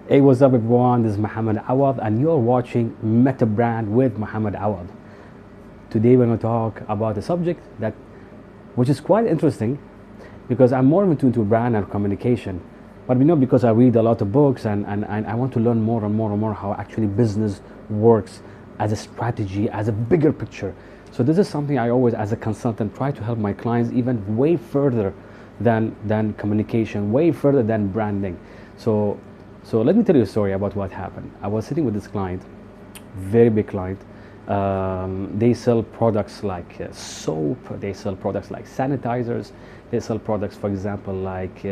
Hey, what's up, everyone? This is Muhammad Awad, and you're watching Meta Brand with Muhammad Awad. Today, we're going to talk about a subject which is quite interesting, because I'm more into brand and communication. But because I read a lot of books and I want to learn more and more and more how actually business works as a strategy, as a bigger picture. So this is something I always, as a consultant, try to help my clients even way further than communication, way further than branding. So so let me tell you a story about what happened. I was sitting with this client, very big client. They sell products like soap, they sell products like sanitizers, they sell products, for example, like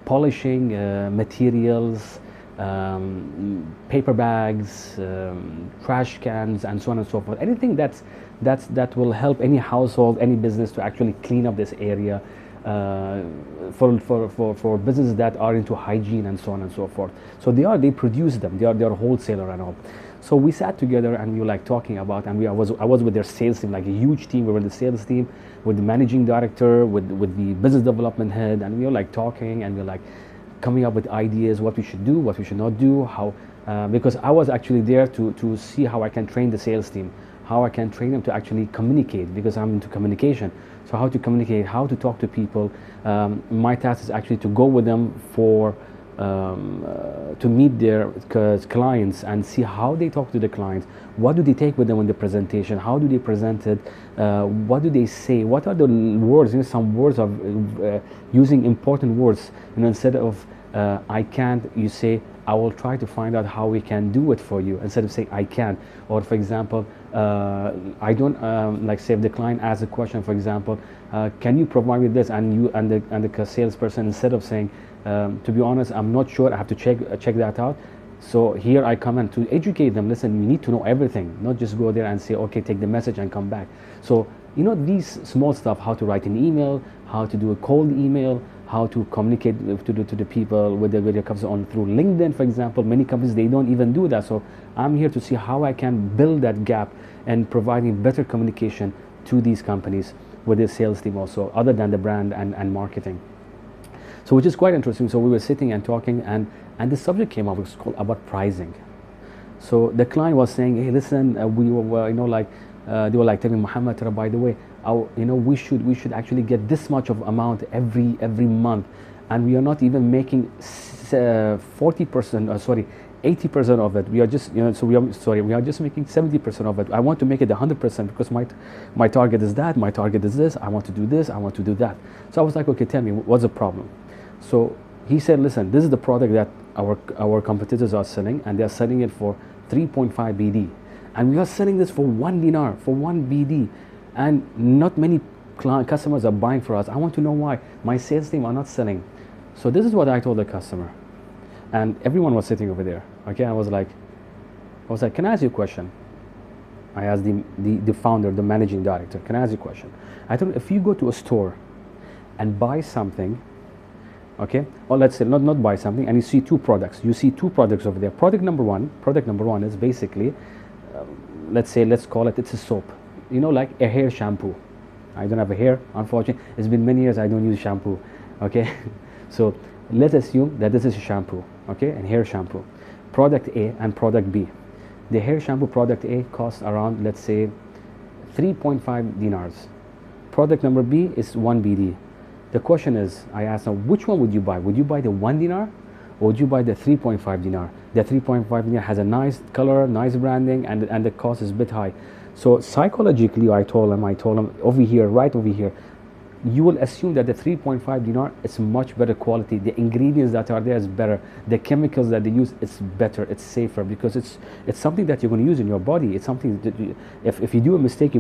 polishing materials, paper bags, trash cans, and so on and so forth. Anything that will help any household, any business to actually clean up this area, for businesses that are into hygiene and so on and so forth. So they produce them. They are wholesaler and all. So we sat together and we were like talking about, and I was with their sales team, like a huge team. We were the sales team with the managing director, with the business development head, and we were like talking, and we were like coming up with ideas, what we should do, what we should not do, how because I was actually there to see how I can train the sales team, how I can train them to actually communicate, because I'm into communication. So how to communicate, how to talk to people. My task is actually to go with them to meet their clients and see how they talk to the clients. What do they take with them in the presentation? How do they present it? What do they say? What are the words? Some words of using important words. Instead of I can't, you say I will try to find out how we can do it for you, instead of saying I can. Or for example, I don't like say if the client asks a question, for example, can you provide me this, and the salesperson, instead of saying to be honest, I'm not sure, I have to check that out. So here I come in to educate them. Listen, you need to know everything, not just go there and say okay, take the message and come back. So these small stuff, how to write an email, how to do a cold email, how to communicate to the people with the video comes on through LinkedIn, for example. Many companies, they don't even do that. So I'm here to see how I can build that gap and providing better communication to these companies with the sales team also, other than the brand and marketing. So which is quite interesting. So we were sitting and talking, and the subject came up. It was called about pricing. So the client was saying, hey, listen, we were they were like telling Muhammad, by the way, we should actually get this much of amount every month, and we are not even making 40%, sorry, 80% of it. We are just we are just making 70% of it. I want to make it 100%, because my target is that, my target is this, I want to do this, I want to do that. So I was like, okay, tell me what's the problem. So he said, listen, this is the product that our competitors are selling, and they are selling it for 3.5 BD, and we are selling this for 1 dinar, for 1 BD, and not many customers are buying for us. I want to know why. My sales team are not selling. So this is what I told the customer, and everyone was sitting over there. Okay, I was like, can I ask you a question? I asked the founder, the managing director, can I ask you a question? I told him, if you go to a store and buy something, okay, or let's say not buy something, and you see two products over there. Product number one is basically, let's call it, it's a soap, like a hair shampoo. I don't have a hair, unfortunately. It's been many years I don't use shampoo. Okay. So let's assume that this is a shampoo, okay, and hair shampoo. Product A and product B. The hair shampoo, product A, costs around, let's say, 3.5 dinars. Product number B is 1 BD. The question is, I asked them, which one would you buy? Would you buy the 1 dinar, or would you buy the 3.5 dinar? The 3.5 dinar has a nice color, nice branding, and the cost is a bit high. So psychologically, I told them over here, right over here, you will assume that the 3.5 dinar is much better quality. The ingredients that are there is better. The chemicals that they use, it's better, it's safer, because it's something that you're going to use in your body. It's something that if you do a mistake,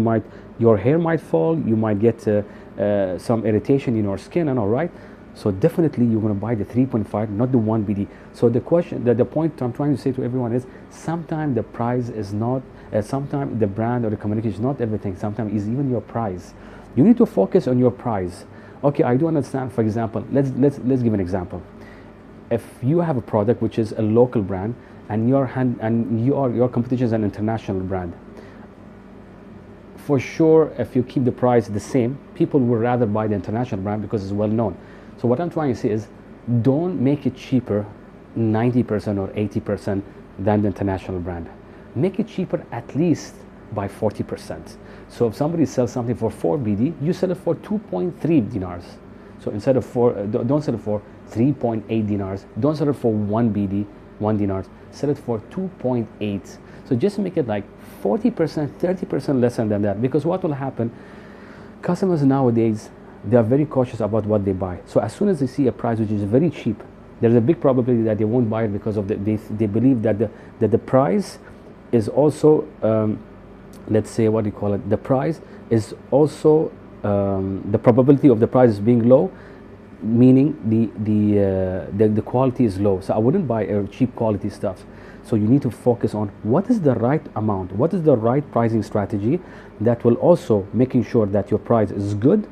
your hair might fall, you might get some irritation in your skin and all, right? So definitely you're going to buy the 3.5, not the 1 BD. So the point I'm trying to say to everyone is, sometimes the price is not, sometimes the brand or the communication is not everything. Sometimes it's even your price. You need to focus on your price. Okay, I do understand. For example, let's give an example. If you have a product which is a local brand, and your competition is an international brand, for sure, if you keep the price the same, people will rather buy the international brand because it's well known. So what I'm trying to say is, don't make it cheaper 90% or 80% than the international brand. Make it cheaper at least by 40%. So if somebody sells something for 4 BD, you sell it for 2.3 dinars. So instead of don't sell it for 3.8 dinars. Don't sell it for 1 BD, 1 dinars. Sell it for 2.8. So just make it like 40%, 30% less than that. Because what will happen? Customers nowadays, they are very cautious about what they buy. So as soon as they see a price which is very cheap, there's a big probability that they won't buy it because of they believe that the price is also let's say, what do you call it? The price is also the probability of the price being low, meaning the quality is low. So I wouldn't buy cheap quality stuff. So you need to focus on what is the right amount, what is the right pricing strategy that will also making sure that your price is good,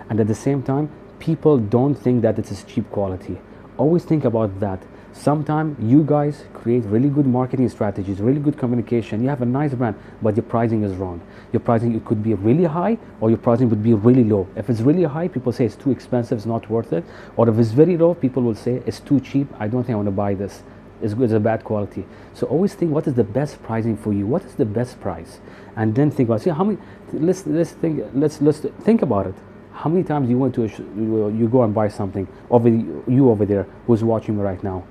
and at the same time people don't think that it is cheap quality. Always think about that. Sometimes you guys create really good marketing strategies, really good communication. You have a nice brand, but your pricing is wrong. Your pricing, it could be really high, or your pricing would be really low. If it's really high, people say it's too expensive, it's not worth it. Or if it's very low, people will say it's too cheap, I don't think I want to buy this. It's good, it's a bad quality. So always think, what is the best pricing for you? What is the best price? And then think about, see how many. Let's think about it. How many times you went to you go and buy something over there who's watching me right now?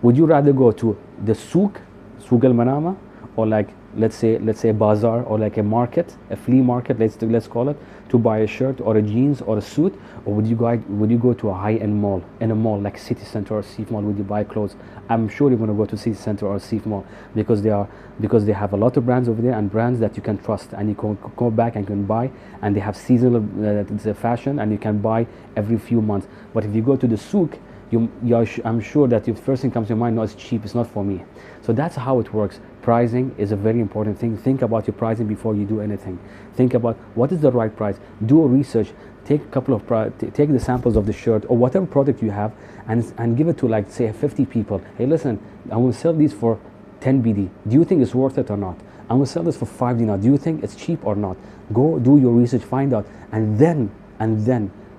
Would you rather go to the souk al manama, or like let's say a bazaar, or like a market, a flea market, let's call it, to buy a shirt or a jeans or a suit? Or would you go to a high-end mall, in a mall like City Center or Seif Mall? Would you buy clothes? I'm sure you're going to go to City Center or Seif Mall because they have a lot of brands over there, and brands that you can trust, and you can go back and can buy, and they have seasonal fashion, and you can buy every few months. But if you go to the souk, I'm sure that the first thing comes to your mind, no, it's cheap, it's not for me. So that's how it works. Pricing is a very important thing. Think about your pricing before you do anything. Think about what is the right price. Do a research. Take a couple of take the samples of the shirt or whatever product you have, and give it to, like, say 50 people. Hey, listen, I will sell these for 10 BD. Do you think it's worth it or not? I will sell this for 5 dinar. Do you think it's cheap or not? Go do your research, find out, and then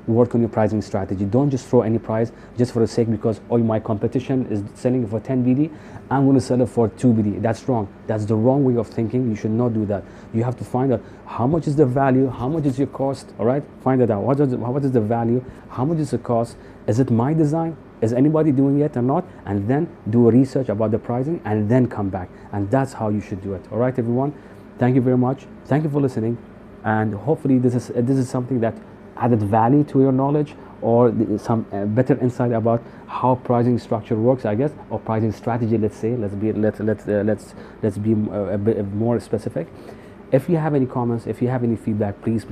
work on your pricing strategy. Don't just throw any price just for the sake, because my competition is selling it for 10 BD, I'm going to sell it for 2 BD. That's wrong. That's the wrong way of thinking. You should not do that. You have to find out how much is the value, how much is your cost, all right? Find it out. What is the value, how much is the cost, is it my design, is anybody doing it or not? And then do a research about the pricing, and then come back. And that's how you should do it. All right, everyone? Thank you very much. Thank you for listening. And hopefully this is something that added value to your knowledge, or some better insight about how pricing structure works, I guess, or pricing strategy. Let's say, let's be a bit more specific. If you have any comments, if you have any feedback, please,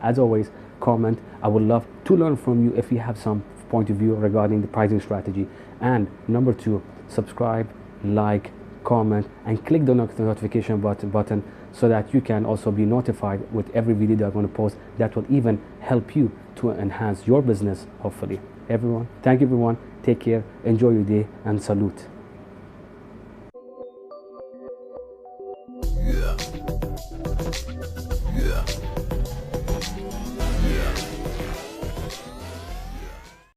as always, comment. I would love to learn from you if you have some point of view regarding the pricing strategy. And number 2, subscribe, like, comment, and click the notification button so that you can also be notified with every video that I'm going to post. That will even help you to enhance your business, hopefully. Everyone, thank you, everyone. Take care, enjoy your day, and salute. Yeah.